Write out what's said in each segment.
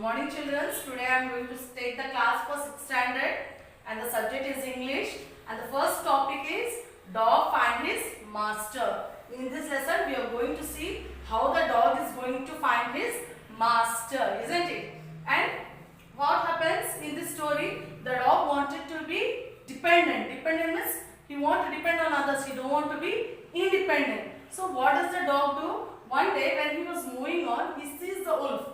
morning children. Today I am going to take the class for 6th standard and the subject is English and the first topic is dog find his master. In this lesson we are going to see how the dog is going to find his master, isn't it? And what happens in this story? The dog wanted to be dependent. Dependent means he wants to depend on others. He don't want to be independent. So what does the dog do? One day when he was moving on, he sees the wolf.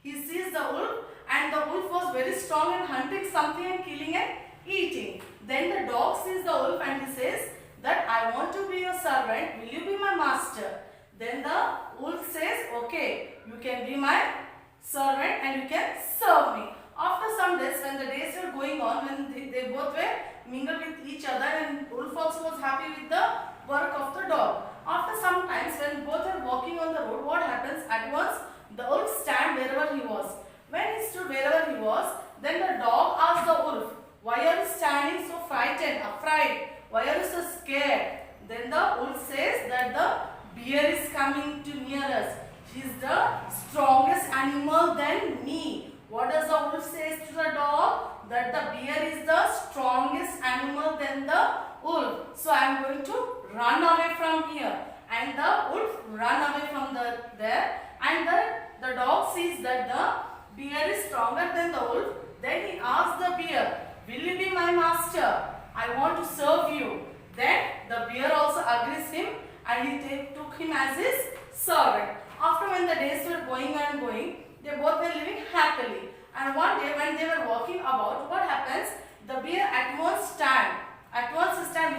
He sees the wolf and the wolf was very strong and hunting something and killing and eating. Then the dog sees the wolf and he says that I want to be your servant. Will you be my master? Then the wolf says, okay, you can be my servant and you can serve me. After some days, when the days were going on, when they both were mingled with each other and wolf also was happy with the work of the dog. After some times, when both are walking on the road, what happens? At once, the wolf stand wherever he was. When he stood wherever he was, then the dog asked the wolf, why are you standing so frightened, afraid? Why are you so scared? Then the wolf says that the bear is coming to near us. He is the strongest animal than me. What does the wolf say to the dog? That the bear is the strongest animal than the wolf. So I am going to run away from here. And the wolf run away from there. And the dog sees that the bear is stronger than the wolf. Then he asks the bear, will you be my master? I want to serve you. Then the bear also agrees him and he took him as his servant. After when the days were going and going, they both were living happily. And one day when they were walking about, what happens? The bear at once stand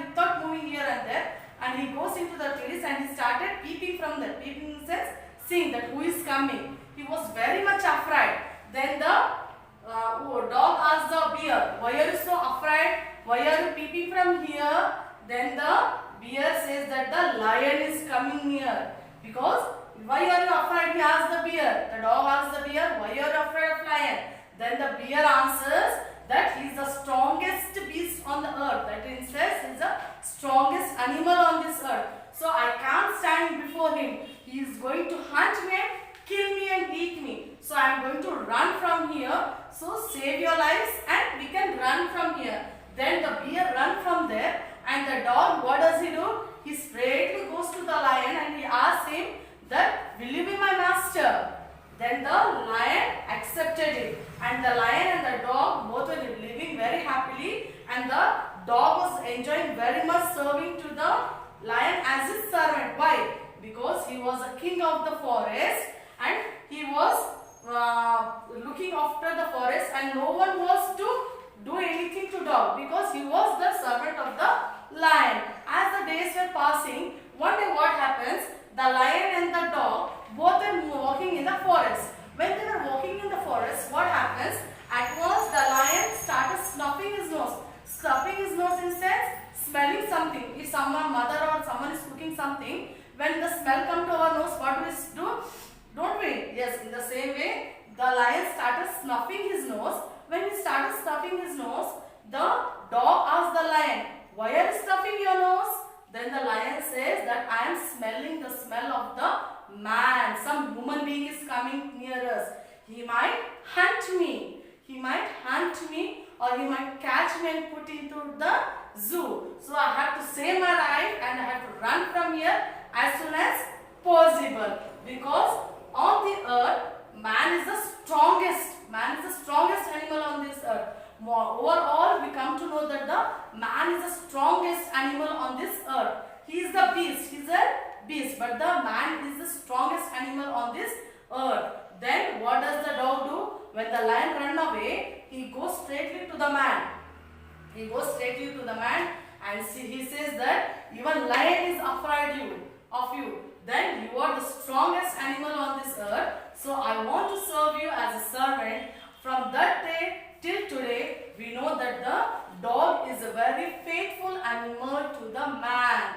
without moving here and there, and he goes into the trees and he started peeping from there. Peeping in the sense, seeing that who is coming. He was very much afraid. Then the dog asked the bear, why are you so afraid? Why are you peeping from here? Then the bear says that the lion is coming near. Because why are you afraid? He asked the bear. The dog asked the bear, why are you afraid of lion? Then the bear answers that he is the strongest beast on the earth. That means he is the strongest animal on this earth. So I can't stand before him. He is going to hunt me and kill me and eat me. So I am going to run from here. So save your lives and we can run from here. Then the bear run from there and the dog, what does he do? He straightly goes to the lion and he asks him that, will you be my master? Then the lion accepted it. And the lion and the dog both were living very happily and the dog was enjoying very much serving to the lion as his servant. Why? Because he was a king of the forest and he was looking after the forest and no one was to do anything to dog because he was the servant of the lion. As the days were passing, one day what happens? The lion and the dog both were walking in the forest. When they were walking in the forest, what happens? At once the lion started snuffing his nose. Snuffing his nose in sense, smelling something. If someone, mother or someone is cooking something, when the smell comes to our nose, what do we do? Don't we? Yes, in the same way, the lion started snuffing his nose. When he started snuffing his nose, the dog asked the lion, why are you snuffing your nose? Then the lion says that I am smelling the smell of the man. Some human being is coming near us. He might hunt me. He might hunt me or he might catch me and put into the zoo. So I have to save my life and I have to run from here as soon as possible. Because on the earth, man is the strongest. Man is the strongest animal on this earth. Overall, we come to know that the man is the strongest animal on this earth. He is the beast. He is a beast. But the man is the strongest animal on this earth. Then what does the dog do? When the lion runs away, he goes straightly to the man. He goes straightly to the man and he says that even lion is afraid of you. Then you are the strongest animal on this earth. So I want to serve you as a servant. From that day till today, we know that the dog is a very faithful animal to the man.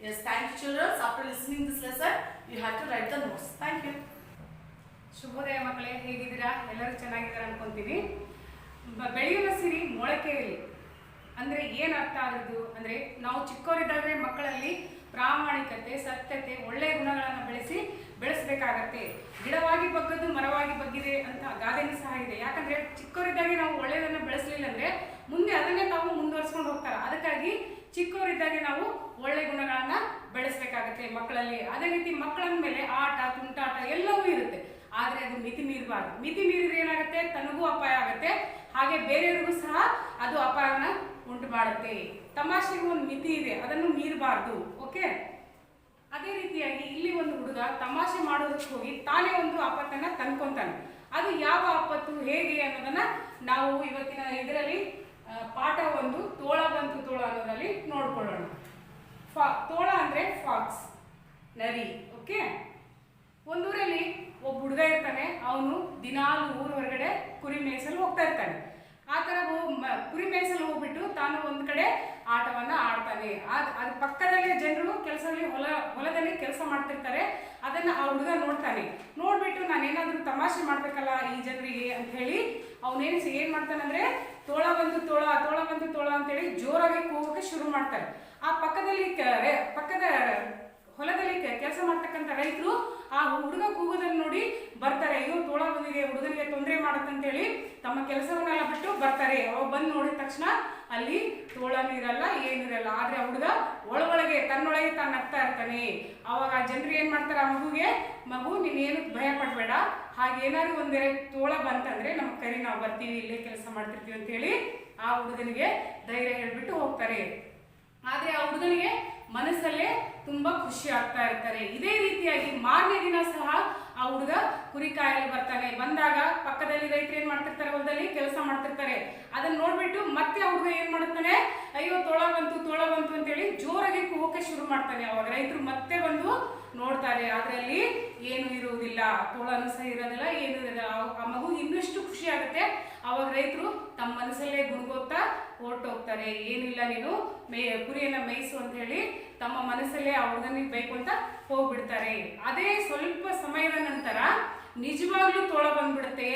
Yes, thank you children. After listening this lesson, you have to write the notes. Thank you. ಶುಭೋದಯ ಮಕ್ಕಳೇ, ಹೇಗಿದ್ದೀರಾ? ಎಲ್ಲರೂ ಚೆನ್ನಾಗಿದ್ದಾರೆ ಅನ್ಕೊಂತೀವಿ. ಬೆಳೆಯುವ ಸಿರಿ ಮೊಳಕೆಯಲ್ಲಿ ಅಂದರೆ ಏನು ಅರ್ಥ ಆಗೋದು ಅಂದರೆ ನಾವು ಚಿಕ್ಕವರಿದ್ದಾಗಲೇ ಮಕ್ಕಳಲ್ಲಿ ಪ್ರಾಮಾಣಿಕತೆ, ಸತ್ಯತೆ, ಒಳ್ಳೆಯ ಗುಣಗಳನ್ನು ಬೆಳೆಸಿ ಬೆಳೆಸಬೇಕಾಗತ್ತೆ. ಗಿಡವಾಗಿ ಬಗ್ಗದ್ದು ಮರವಾಗಿ ಬಗ್ಗಿದೆ ಅಂತ ಗಾದೆನೂ ಸಹ ಇದೆ. ಯಾಕಂದ್ರೆ ಚಿಕ್ಕವರಿದ್ದಾಗೆ ನಾವು ಒಳ್ಳೆಯದನ್ನು ಬೆಳೆಸಲಿಲ್ಲ ಅಂದ್ರೆ ಮುಂದೆ ಅದನ್ನೇ ನಾವು ಮುಂದುವರಿಸ್ಕೊಂಡು ಹೋಗ್ತಾರೆ. ಅದಕ್ಕಾಗಿ ಚಿಕ್ಕವರಿದ್ದಾಗೆ ನಾವು ಒಳ್ಳೆ ಗುಣಗಳನ್ನ ಬೆಳೆಸಬೇಕಾಗತ್ತೆ ಮಕ್ಕಳಲ್ಲಿ. ಅದೇ ರೀತಿ ಮಕ್ಕಳ ಮೇಲೆ ಆಟ ತುಂಟಾಟ ಎಲ್ಲವೂ ಇರುತ್ತೆ, ಆದ್ರೆ ಅದು ಮಿತಿ ಮೀರಬಾರ್ದು. ಮಿತಿ ಮೀರಿದ್ರೆ ಏನಾಗುತ್ತೆ, ತನಗೂ ಅಪಾಯ ಆಗುತ್ತೆ, ಹಾಗೆ ಬೇರೆಯವ್ರಿಗೂ ಸಹ ಅದು ಅಪಾಯನ ಉಂಟು ಮಾಡುತ್ತೆ. ತಮಾಷೆಗೂ ಒಂದು ಮಿತಿ ಇದೆ, ಅದನ್ನು ಮೀರಬಾರ್ದು. ಓಕೆ. ಅದೇ ರೀತಿಯಾಗಿ ಇಲ್ಲಿ ಒಂದು ಹುಡುಗ ತಮಾಷೆ ಮಾಡೋದಕ್ಕೆ ಹೋಗಿ ತಾನೇ ಒಂದು ಆಪತ್ತನ್ನ ತಂದ್ಕೊಂತಾನೆ. ಅದು ಯಾವ ಆಪತ್ತು, ಹೇಗೆ ಅನ್ನೋದನ್ನ ನಾವು ಇವತ್ತಿನ ಇದರಲ್ಲಿ ಪಾಠ 1 ತೋಳ ಬಂತು ತೋಳ ಅನ್ನೋದ್ರಲ್ಲಿ ನೋಡ್ಕೊಳ್ಳೋಣ. ತೋಳ ಅಂದ್ರೆ ಫಾಕ್ಸ್, ನರಿ. ಓಕೆ. ಒಂದೂರಲ್ಲಿ ಒಬ್ಬ ಹುಡುಗ ಇರ್ತಾನೆ, ಅವನು ದಿನಾಲು ಊರ ಹೊರಗಡೆ ಕುರಿ ಮೇಯಿಸಲು ಹೋಗ್ತಾ ಇರ್ತಾನೆ. ಆ ಥರ ಕುರಿ ಮೇಯಿಸಲು ಹೋಗ್ಬಿಟ್ಟು ತಾನು ಒಂದು ಕಡೆ ಆಟವನ್ನ ಆಡ್ತಾನೆ. ಅದ್ರ ಪಕ್ಕದಲ್ಲೇ ಜನರು ಕೆಲಸದಲ್ಲಿ ಹೊಲದಲ್ಲಿ ಕೆಲಸ ಮಾಡ್ತಿರ್ತಾರೆ. ಅದನ್ನ ಆ ಹುಡುಗ ನೋಡ್ತಾನೆ. ನೋಡ್ಬಿಟ್ಟು ನಾನೇನಾದ್ರೂ ತಮಾಷೆ ಮಾಡ್ಬೇಕಲ್ಲ ಈ ಜನರಿಗೆ ಅಂತ ಹೇಳಿ ಏನ್ ಮಾಡ್ತಾನಂದ್ರೆ ತೋಳ ಬಂತು ತೋಳ, ತೋಳ ಬಂತು ತೋಳ ಅಂತೇಳಿ ಜೋರಾಗಿ ಕೂಗೋಕೆ ಶುರು ಮಾಡ್ತಾರೆ. ಆ ಪಕ್ಕದ ಹೊಲದಲ್ಲಿ ಕೆಲಸ ಮಾಡ್ತಕ್ಕಂಥ ರೈತರು ಆ ಹುಡುಗ ಕೂಗೋದನ್ನು ನೋಡಿ ಬರ್ತಾರೆ. ಅಯ್ಯೋ ತೋಳ ಬಂದಿದೆ, ಹುಡುಗನಿಗೆ ತೊಂದರೆ ಮಾಡುತ್ತಂತೇಳಿ ತಮ್ಮ ಕೆಲಸವನ್ನೆಲ್ಲ ಬಿಟ್ಟು ಬರ್ತಾರೆ. ಅವ ಬಂದು ನೋಡಿದ ತಕ್ಷಣ ಅಲ್ಲಿ ತೋಳನೂ ಇರಲ್ಲ, ಏನಿರಲ್ಲ. ಆದ್ರೆ ಆ ಹುಡುಗ ಒಳಗೊಳಗೆ ತನ್ನೊಳಗೆ ತಾನು ನಗ್ತಾ ಇರ್ತಾನೆ. ಅವಾಗ ಆ ಜನರು ಏನ್ ಮಾಡ್ತಾರೆ, ಆ ಮಗು ನೀನೇನು ಭಯ ಪಡ್ಬೇಡ, ಹಾಗೇನಾದ್ರು ಒಂದೇ ತೋಳ ಬಂತಂದ್ರೆ ನಮ್ಗೆ ಕರಿ, ನಾವು ಬರ್ತೀವಿ, ಇಲ್ಲೇ ಕೆಲಸ ಮಾಡ್ತಿರ್ತೀವಿ ಅಂತ ಹೇಳಿ ಆ ಹುಡುಗನಿಗೆ ಧೈರ್ಯ ಹೇಳ್ಬಿಟ್ಟು ಹೋಗ್ತಾರೆ. ಆದ್ರೆ ಆ ಹುಡುಗನಿಗೆ ಮನಸ್ಸಲ್ಲೇ ತುಂಬಾ ಖುಷಿ ಆಗ್ತಾ ಇರ್ತಾರೆ. ಇದೇ ರೀತಿಯಾಗಿ ಮಾರನೇ ದಿನ ಸಹ ಆ ಹುಡುಗ ಕುರಿ ಕಾಯಲು ಬರ್ತಾನೆ. ಬಂದಾಗ ಪಕ್ಕದಲ್ಲಿ ರೈತರು ಏನ್ ಮಾಡ್ತಿರ್ತಾರೆ, ಹೊಲದಲ್ಲಿ ಕೆಲಸ ಮಾಡ್ತಿರ್ತಾರೆ. ಅದನ್ನ ನೋಡ್ಬಿಟ್ಟು ಮತ್ತೆ ಆ ಹುಡುಗ ಏನ್ ಮಾಡುತ್ತಾನೆ, ಅಯ್ಯೋ ತೋಳ ಬಂತು ಅಂತೇಳಿ ಜೋರಾಗಿ ಕೂಗೋಕೆ ಶುರು ಮಾಡ್ತಾನೆ. ಅವಾಗ ರೈತರು ಮತ್ತೆ ಬಂದು ನೋಡ್ತಾರೆ, ಅದ್ರಲ್ಲಿ ಏನು ಇರುವುದಿಲ್ಲ, ತೋಳನು ಸಹ ಇರೋದಿಲ್ಲ, ಏನು ಇರೋದಿಲ್ಲ. ಆ ಮಗು ಇನ್ನಷ್ಟು ಖುಷಿ ಆಗುತ್ತೆ. ಅವಾಗ ರೈತರು ತಮ್ಮ ಮನಸ್ಸಲ್ಲೇ ಗುಣಗೋತಾ ಹೊರಟೋಗ್ತಾರೆ. ಏನಿಲ್ಲ, ನೀನು ಕುರಿಯನ್ನ ಮೇಯಿಸು ಅಂತ ಹೇಳಿ ತಮ್ಮ ಮನಸ್ಸಲ್ಲೇ ಆ ಹುಡುಗನಿಗೆ ಬೇಕು ಅಂತ ಹೋಗ್ಬಿಡ್ತಾರೆ. ಅದೇ ಸ್ವಲ್ಪ ಸಮಯದ ನಂತರ ನಿಜವಾಗ್ಲೂ ತೋಳ ಬಂದ್ಬಿಡುತ್ತೆ.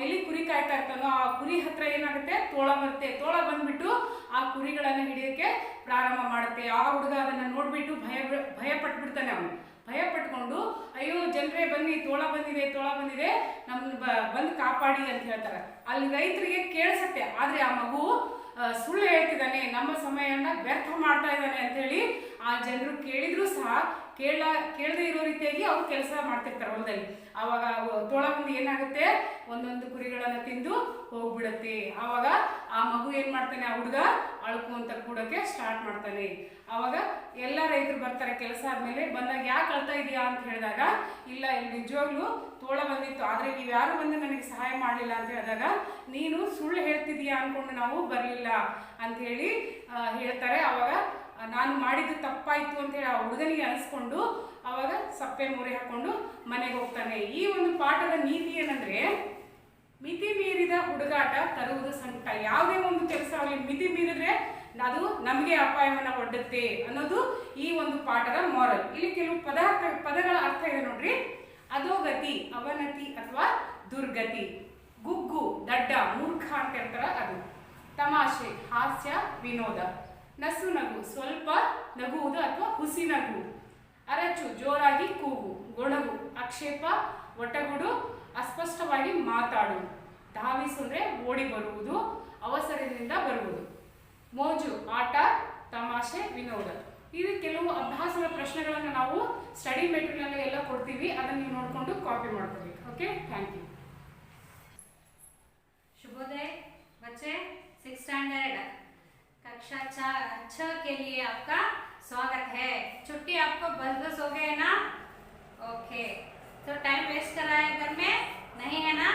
ಎಲ್ಲಿ ಕುರಿ ಕಾಯ್ತಾ ಇರ್ತಾನೋ ಆ ಕುರಿ ಹತ್ರ ಏನಾಗುತ್ತೆ, ತೋಳ ಬರುತ್ತೆ. ತೋಳ ಬಂದ್ಬಿಟ್ಟು ಆ ಕುರಿಗಳನ್ನ ಹಿಡಿಯೋಕೆ ಪ್ರಾರಂಭ ಮಾಡುತ್ತೆ. ಆ ಹುಡುಗ ಅದನ್ನ ನೋಡ್ಬಿಟ್ಟು ಭಯ ಪಟ್ಬಿಡ್ತಾನೆ. ಅವನು ಭಯ ಪಟ್ಕೊಂಡು ಅಯ್ಯೋ ಜನರೇ ಬನ್ನಿ, ತೋಳ ಬಂದಿದೆ, ನಮ್ಮನ್ನ ಬಂದು ಕಾಪಾಡಿ ಅಂತ ಹೇಳ್ತಾರೆ. ಅಲ್ಲಿ ರೈತರಿಗೆ ಕೇಳಿಸತ್ತೆ. ಆದ್ರೆ ಆ ಮಗು ಸುಳ್ಳು ಹೇಳ್ತಿದ್ದಾನೆ, ನಮ್ಮ ಸಮಯನ ವ್ಯರ್ಥ ಮಾಡ್ತಾ ಇದ್ದಾನೆ ಅಂತ ಹೇಳಿ ಆ ಜನರು ಕೇಳಿದ್ರು ಸಹ ಕೇಳದೆ ಇರೋ ರೀತಿಯಾಗಿ ಅವ್ರು ಕೆಲಸ ಮಾಡ್ತಿರ್ತಾರೆ ಹೊಲದಲ್ಲಿ. ಆವಾಗ ತೋಳ ಬಂದು ಏನಾಗುತ್ತೆ, ಒಂದೊಂದು ಕುರಿಗಳನ್ನ ತಿಂದು ಹೋಗ್ಬಿಡತ್ತೆ. ಆವಾಗ ಆ ಮಗು ಏನ್ ಮಾಡ್ತಾನೆ, ಆ ಹುಡುಗ ಅಳ್ಕೊಂತ ಕೂಡಕ್ಕೆ ಸ್ಟಾರ್ಟ್ ಮಾಡ್ತಾನೆ. ಆವಾಗ ಎಲ್ಲ ರೈತರು ಬರ್ತಾರೆ. ಕೆಲಸ ಆದ್ಮೇಲೆ ಬಂದಾಗ ಯಾಕೆ ಅಳ್ತಾ ಇದೀಯಾ ಅಂತ ಹೇಳಿದಾಗ, ಇಲ್ಲ ಇಲ್ಲಿ ನಿಜವಾಗ್ಲೂ ತೋಳ ಬಂದಿತ್ತು, ಆದ್ರೆ ನೀವು ಯಾರು ಬಂದು ನನಗೆ ಸಹಾಯ ಮಾಡಲಿಲ್ಲ ಅಂತ ಹೇಳಿದಾಗ, ನೀನು ಸುಳ್ಳು ಹೇಳ್ತಿದೀಯಾ ಅನ್ಕೊಂಡು ನಾವು ಬರ್ಲಿಲ್ಲ ಅಂತ ಹೇಳಿ ಹೇಳ್ತಾರೆ. ಆವಾಗ ನಾನು ಮಾಡಿದ್ದು ತಪ್ಪಾಯ್ತು ಅಂತ ಹೇಳಿ ಆ ಹುಡುಗನಿಗೆ ಅನಿಸ್ಕೊಂಡು ಅವಾಗ ಸಪ್ಪೆ ಮೊರೆ ಹಾಕೊಂಡು ಮನೆಗೆ ಹೋಗ್ತಾನೆ. ಈ ಒಂದು ಪಾಠದ ನೀತಿ ಏನಂದ್ರೆ, ಮಿತಿ ಮೀರಿದ ಹುಡುಗಾಟ ತರುವುದು ಸಂಕಟ. ಯಾವುದೇ ಒಂದು ಕೆಲಸ ಆಗಲಿ ಮಿತಿ ಮೀರಿದ್ರೆ ಅದು ನಮಗೆ ಅಪಾಯವನ್ನ ಒಡ್ಡುತ್ತೆ ಅನ್ನೋದು ಈ ಒಂದು ಪಾಠದ ಮಾರಲ್. ಇಲ್ಲಿ ಕೆಲವು ಪದಗಳ ಅರ್ಥ ಇದೆ ನೋಡ್ರಿ. ಅಧೋಗತಿ, ಅವನತಿ ಅಥವಾ ದುರ್ಗತಿ. ಗುಗ್ಗು, ದಡ್ಡ, ಮೂರ್ಖ ಅಂತ ಹೇಳ್ತಾರ ಅದು. ತಮಾಷೆ, ಹಾಸ್ಯ, ವಿನೋದ. ನಸು ನಗು, ಸ್ವಲ್ಪ ನಗುವುದು ಅಥವಾ ಹುಸಿ ನಗು. ಅರಚು, ಜೋರಾಗಿ ಕೂಗು. ಗೊಣಗು, ಆಕ್ಷೇಪ, ಒಟಗುಡು, ಅಸ್ಪಷ್ಟವಾಗಿ ಮಾತಾಡು. ಧಾವಿಸು ಅಂದ್ರೆ ಓಡಿ ಬರುವುದು, ಅವಸರದಿಂದ ಬರುವುದು. ಮೋಜು, ಆಟ, ತಮಾಷೆ, ವಿನೋದ. ಇದು ಕೆಲವು ಅಭ್ಯಾಸದ ಪ್ರಶ್ನೆಗಳನ್ನು ನಾವು ಸ್ಟಡಿ ಮೆಟೀರಿಯಲ್ ಎಲ್ಲ ಕೊಡ್ತೀವಿ, ಅದನ್ನು ನೀವು ನೋಡಿಕೊಂಡು ಕಾಪಿ ಮಾಡ್ಕೋಬೇಕು. Okay, thank you. शुभोदय बच्चे, 6th स्टैंडर्ड कक्षा 6 के लिए आपका स्वागत है। छुट्टी आपको बस हो गए ना? ओके, तो टाइम वेस्ट कर रहा है घर में नहीं है ना?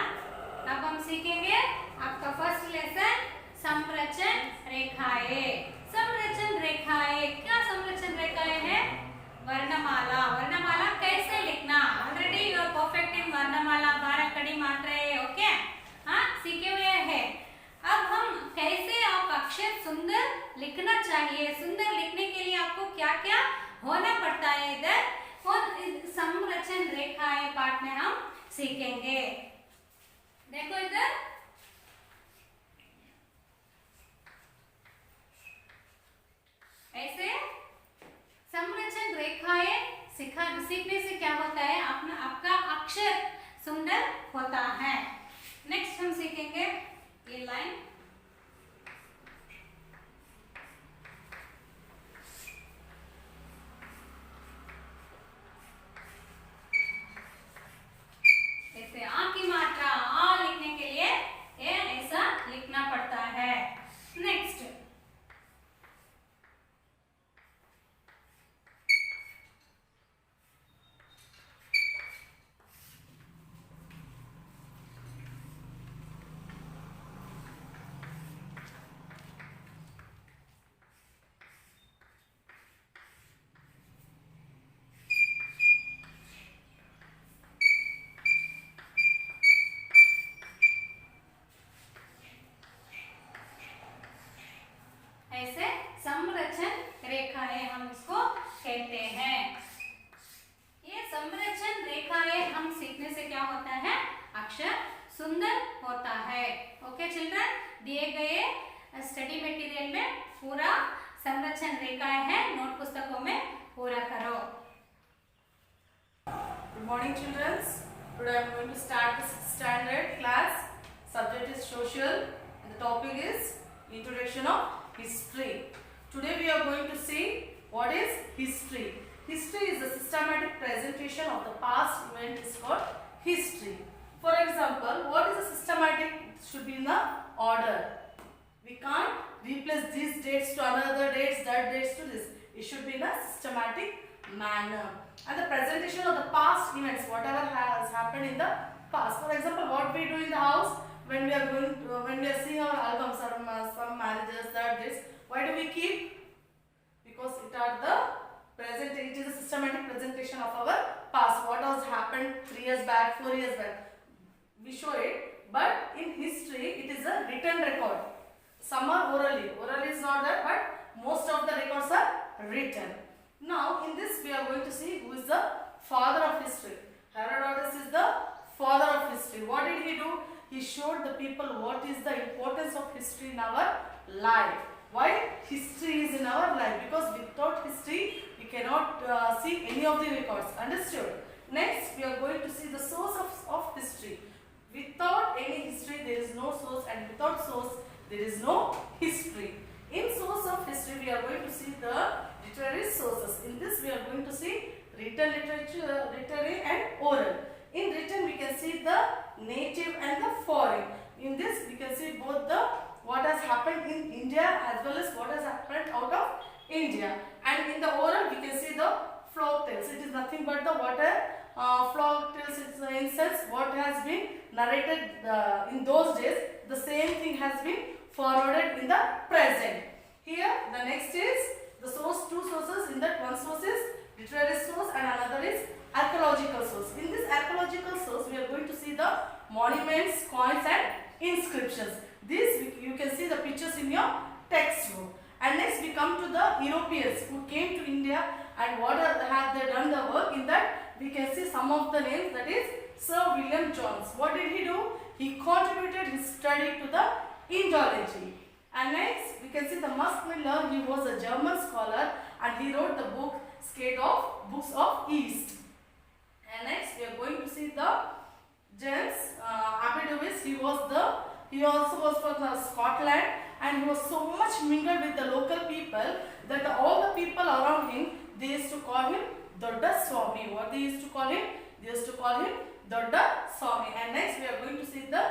अब हम सीखेंगे आपका फर्स्ट लेसन संरचन रेखाएं। संरचन रेखाएं, क्या संरचन रेखाएं है? वर्णमाला। वर्णमाला कैसे लिखना? Already you are perfect in वर्णमाला, 12 कड़ी मात्राएं। ओके, हाँ, सीखे हुए हैं। अब हम कैसे आप अक्षर सुंदर लिखना चाहिए, सुंदर लिखने के लिए आपको क्या क्या होना पड़ता है, इधर संरचन रेखाएं पाठ में हम सीखेंगे। देखो इधर ऐसे संरचन रेखाएं सीखने से क्या होता है, अपना आपका अक्षर सुंदर होता है। नेक्स्ट हम सीखेंगे ये लाइन। ऐसे आ की मात्रा आ लिखने के लिए ये ऐसा लिखना पड़ता है। नेक्स्ट ऐसे समरचन रेखाएं हम इसको कहते हैं। ये समरचन रेखाएं हम सीखने से क्या होता है, अक्षर सुंदर होता है। ओके चिल्ड्रन, दिए गए स्टडी मटेरियल में पूरा संरचन रेखाएं हैं, नोट पुस्तकों में पूरा करो। Good morning, children. Today I am going to start the 6th standard class. Subject is social and the topic is introduction of history. Today we are going to see what is history. History is the systematic presentation of the past event is called history. For example, what is a systematic? It should be in the order. We can't replace these dates to another dates, that dates to this. It should be in a systematic manner. And the presentation of the past events, whatever has happened in the past. For example, what we do in the house when we are going to, when we are seeing our albums, some marriages, that dates. Why do we keep? Because it are the present. It is a systematic presentation of our past. What has happened 3 years back, 4 years back. We show it, but in history it is a written record. Some are orally. Oral is not there, but most of the records are written. Now in this we are going to see who is the father of history. Herodotus is the father of history. What did he do? He showed the people what is the importance of history in our life. Why history is in our life? Because without history we cannot see any of the records. Understood? Next we are going to see the source of history. Without any history there is no source, and without source there is no history. In source of history we are going to see the literary sources. In this we are going to see written literature, literary and oral. In written we can see the native and the foreign. In this we can see both the what has happened in India as well as what has happened out of India. And in the oral we can see the folk tales. It is nothing but the folk tales. It's in sense what has been narrated in those days. The same thing has been forwarded in the present. Here the next is the source, two sources. In that one source is literary source and another is archaeological source. In this archaeological source we are going to see the monuments, coins and inscriptions. This you can see the pictures in your textbook. And next we come to the Europeans who came to India, and what have they done the work. In that we can see some of the names, that is Sir William Jones. What did he do? He contributed his study to the Indology. And next we can see the Max Muller. He was a German scholar and he wrote the book Books of East. And next we are going to see the James Abiduis. He also was from Scotland, and he was so much mingled with the local people that all the people around him, they used to call him Dodda Swami. What they used to call him? They used to call him Dodda Swami. And next we are going to see the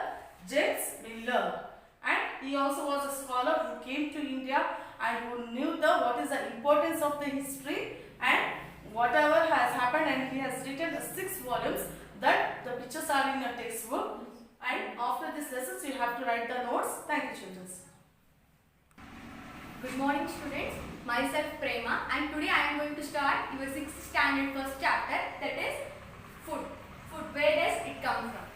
James Miller. And he also was a scholar who came to India and who knew what is the importance of the history and whatever has happened, and he has written 6 volumes that the pictures are in your textbook. And after this lessons you have to write the notes. Thank you, children. Good morning, students. Myself Prema, and today I am going to start your 6th standard first chapter, that is food. Food, where does it come from?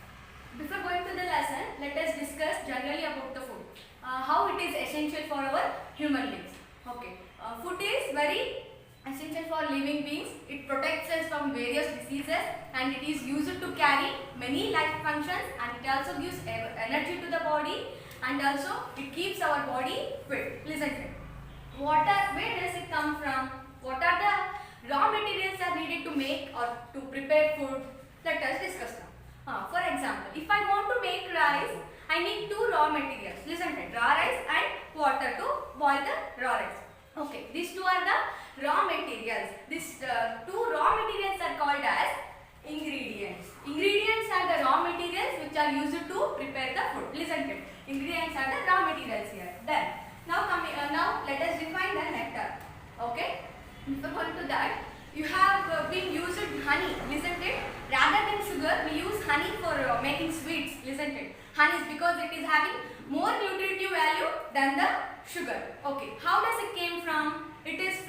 Before going to the lesson, let us discuss generally about the food. How it is essential for our human beings. Okay, food is very essential for living beings. It protects us from various diseases, and it is used to carry many life functions, and it also gives energy to the body, and also it keeps our body fit. Listen to it. Where does it come from? What are the raw materials are needed to make or to prepare food? Let us discuss now. For example, if I want to make rice, I need two raw materials. Listen to it, raw rice and water to boil the raw rice. Okay, these two are the raw materials. These two raw materials are called as ingredients. Ingredients are the raw materials which are used to prepare the food. Listen to it. Ingredients are the raw materials here. Then, now let us define the nectar. Okay, before going to that, you have been used honey. Listen to it. Rather than sugar, we use honey for making sweets. Listen to it. Honey is because it is having more nutritive value than the sugar. Okay, how does it came from? It is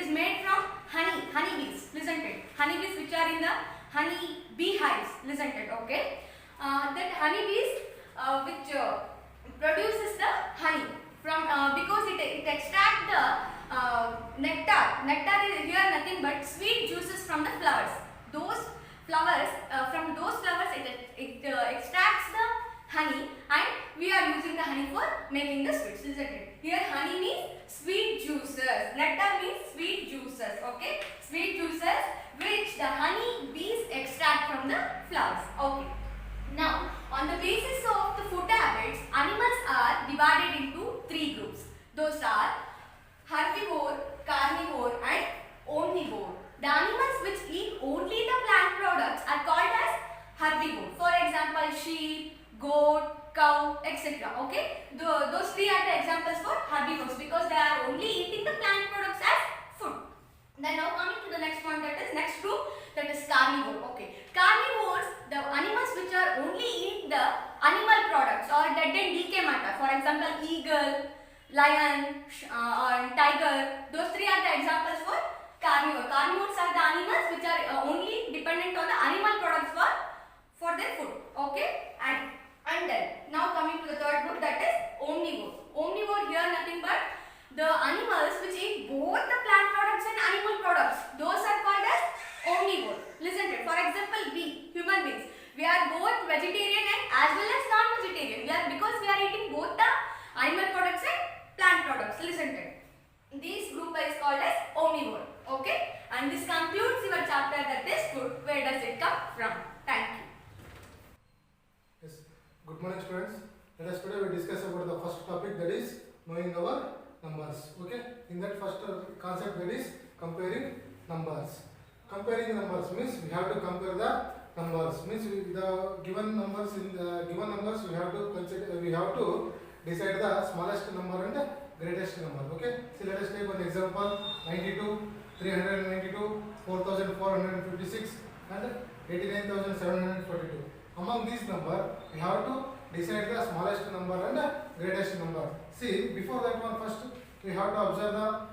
made from honeybees. Listen to it. Honeybees which are in the honey beehives. Listen to it. Okay, that honeybees which produces the honey from because it extracts the nectar. Nectar is here nothing but sweet juices from the flowers. Those flowers from those flowers it extracts the honey, and we are using the honey for making the sweets. Listen to it. Here honey means sweet juices. Nectar means sweet juices. Okay, sweet juices which the honey bees extract from the flowers. Okay. Now, on the basis of the food habits, animals are divided into three groups. Those are herbivore, carnivore and omnivore. The animals which eat only the plant products are called as herbivore. For example, sheep, goat, cow, etc. Okay, those three are the examples for herbivores because they are only eating the plant products as food. Then now coming to the next one, that is next group, that is carnivore. Okay, carnivores, the animals which are only eat the animal products or dead and decay matter. For example, eagle, lion, or tiger. Those three are the examples for carnivore. Carnivores are the animals which are only dependent on the animal products for their food. Okay, and then now coming to the third group, that is omnivore. Omnivore here nothing but the animals which eat both the plant products and animal products. Those are called as omnivore. Listen to it. For example, we human beings, we are both vegetarian and as well as non-vegetarian. Because we are eating both the animal products and plant products. Listen to it. This group is called as omnivore. Okay, and this concludes your chapter, that is food. Where does it come from? Thank you. Yes. Good morning, students. Let us today we discuss about the first topic, that is knowing our numbers. Okay. In that first concept, that is comparing numbers. Comparing numbers means we have to compare the numbers. Means the given numbers we have to consider. We have to decide the smallest number and the greatest number. Okay. So let us take one example: 92, 392, 4,456, and 89,742. Among these numbers, we have to decide the smallest number and the greatest number. See, before that one, first we have to observe the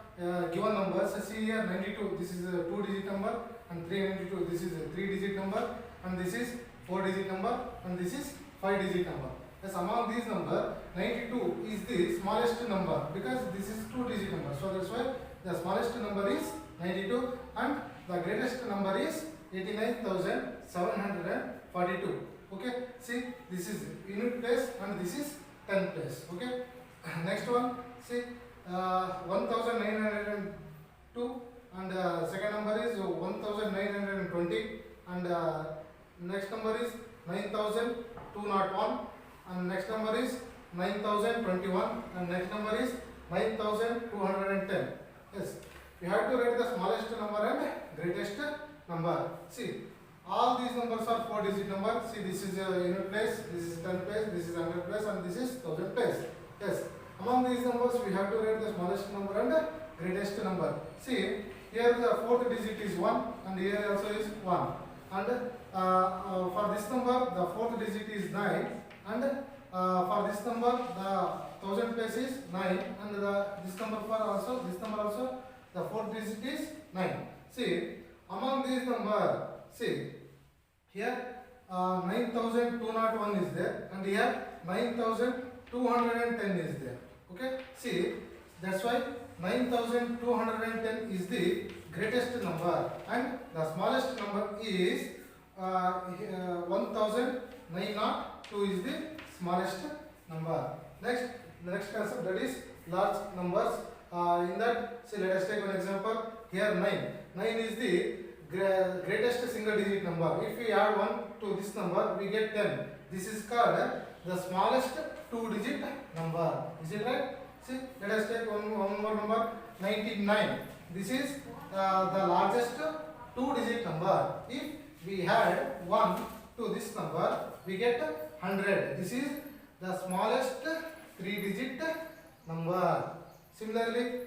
given numbers. See here, 92, this is a 2-digit number, and 392, this is a 3-digit number, and this is 4-digit number, and this is 5-digit number. Yes, among these numbers, 92 is the smallest number because this is 2-digit number. So that's why the smallest number is 92, and the greatest number is 89,742. Okay, see, this is unit place and this is 10 place. Okay, next one, see, 1902, and second number is 1920, and next number is 9201, and next number is 9021, and next number is 9210. Yes, you have to write the smallest number and greatest number. See, all these numbers are 4-digit numbers. See, this is a unit place, this is 10 place, this is 100 place, and this is 1000 place. Yes, among these numbers we have to write the smallest number and the greatest number. See, here the 4th digit is 1, and here also is 1. And for this number, the 4th digit is 9, and for this number, the 1000 place is 9, and this number also, the 4th digit is 9. See, among these numbers, see, here 9201 is there, and here 9210 is there. Okay, see, that's why 9210 is the greatest number, and the smallest number is 1902 is the smallest number. Next, the next concept, that is large numbers. In that, see, let us take one example. Here 9. 9 is the greatest single digit number. If we add 1 to this number, we get 10. This is called the smallest two digit number. Is it right? See, let us take one more number, 99. This is the largest two digit number. If we add 1 to this number, we get 100. This is the smallest three digit number. Similarly,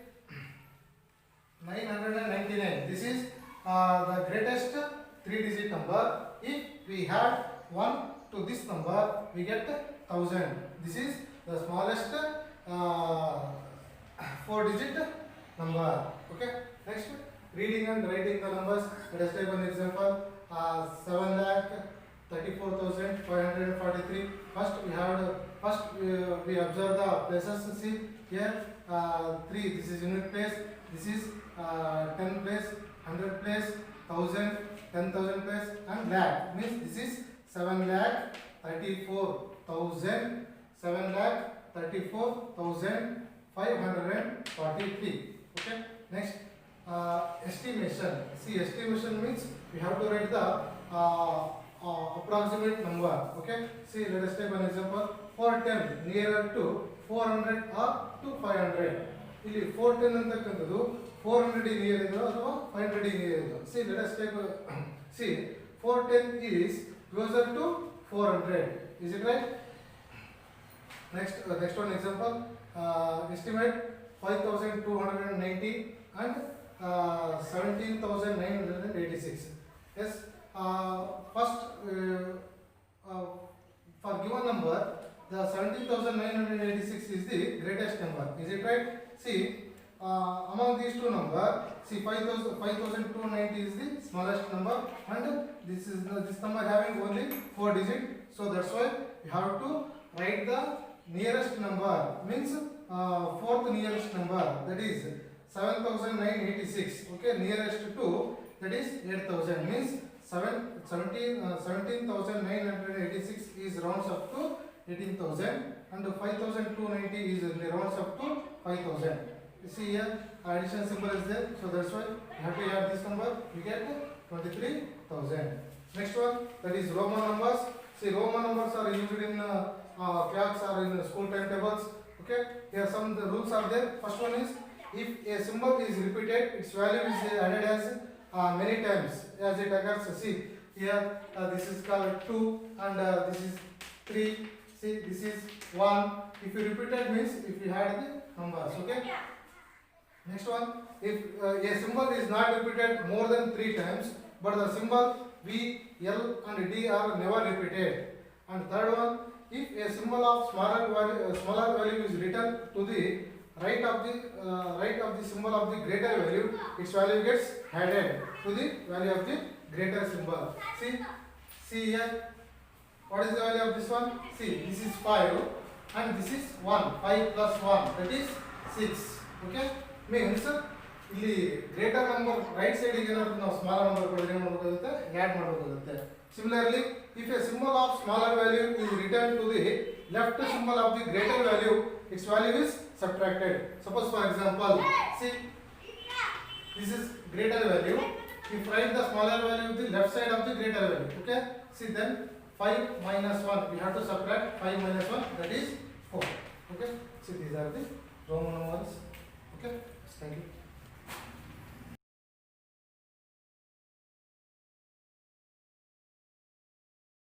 999. This is the greatest three digit number. If we add 1 to this number, we get 1000. This is the smallest four digit number. Okay. Next, reading and writing the numbers. Let us take one example. 7,34,543. First we observe the places. See here, 3. This is unit place. This is 10 place, 100 place, 1000, 10,000 place, and lakh. Means this is 7,34,543. Okay. Next, estimation. See, estimation means we have to write the approximate number. Okay. See, let us take one example. 410 nearer to 400 or to 500. ಇಲ್ಲಿ 410 ಅಂತಕ್ಕಂಥದ್ದು 400 near ಇದೆಯೋ ಅಥವಾ 500 near ಇದೆಯೋ. See, let us take see, 410 is closer to 400. Is it right? Next one example. Estimate 5,290 and 17,986. Yes. First, for given number, the 17,986 is the greatest number. Is it right? See, among these two numbers, see, 5,290 is the smallest number, and this number having only 4 digits. So that's why you have to write the nearest number, means fourth nearest number, that is 7,986. Okay, nearest to that is 8,000, means 17,986 is rounds up to 18,000, and 5,290 is rounds up to 5,000. You see here, addition symbol is there, so that's why you have to add this number, you get 23,000. Next one, that is Roman numbers. See, Roman numbers are used in clocks or in school timetables. Okay, here some the rules are there. First one is, if a symbol is repeated, its value is added as many times as it occurs. See, here this is called 2 and this is 3. See, this is 1. If you repeat it, means if you add the numbers. Okay. Next one, if a symbol is not repeated more than 3 times, but the symbol V, L and D are never repeated. And third one, if a symbol of smaller value is written to the right of the symbol of the greater value, its value gets added to the value of the greater symbol. See here, what is the value of this one? See, this is 5 and this is 1. 5 plus 1, that is 6. Okay, means ಇಲ್ಲಿ greater number right side ಗೆ ಏನಾದರೂ ನಾವು smaller number ಕೊಡೋದು ಏನು ಮಾಡಬೇಕಾಗುತ್ತೆ, add ಮಾಡಬೇಕಾಗುತ್ತೆ. Similarly, if a symbol of smaller value is written to the left symbol of the greater value, its value is subtracted. Suppose for example, see, this is greater value. If write the smaller value of the left side of the greater value. Okay, see, then 5 minus 1, we have to subtract 5 minus 1, that is 4. Okay, see, these are the Roman numbers. Okay, thank you.